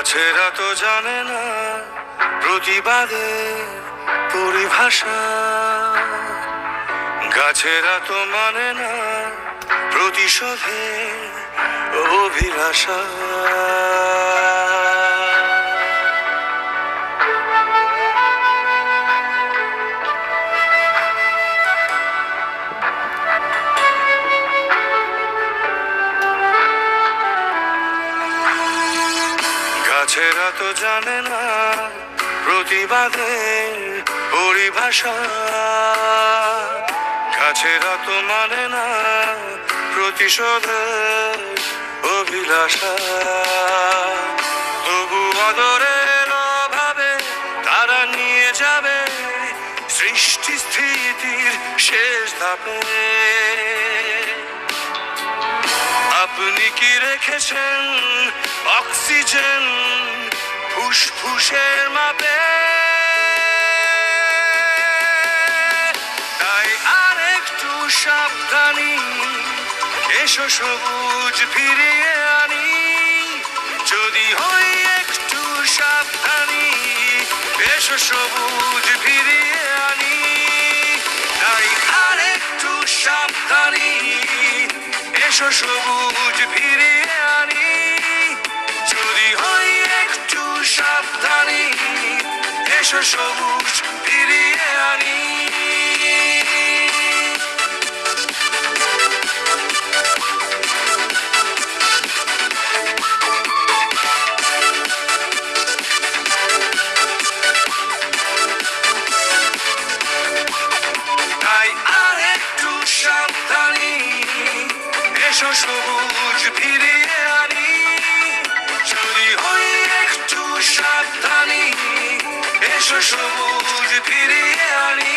গাছেরা তো জানে না প্রতিবাদের পরিভাষা, গাছেরা তো মানে না প্রতিশোধের অভিলাষা। গাছেরা তো জানে না প্রতিবাদের পরিভাষা, গাছেরা তো মানে না প্রতিশোধের অভিলাষা। তবু আদরের অভাবে তারা নিয়ে যাবে সৃষ্টি স্থিতির শেষ ধাপে। আপনি কি রেখেছেন অক্সিজেন ফুসফুসের মাপে? তাই আরেকটু সাবধানী, এসো সবুজ ফিরিয়ে আনি। যদি হই একটু সাবধানী, এসো সবুজ ফিরিয়ে আনি। তাই আরেকটু সাবধানী, এসো সবুজ ফিরিয়ে আনি। যদি হই একটু সাবধানী, এসো সবুজ ফিরিয়ে আনি। তাই আরেকটু সাবধানী, এসো সবুজ ফিরিয়ে আনি। যদি হই একটু সাবধানী, এসো সবুজ ফিরিয়ে আনি।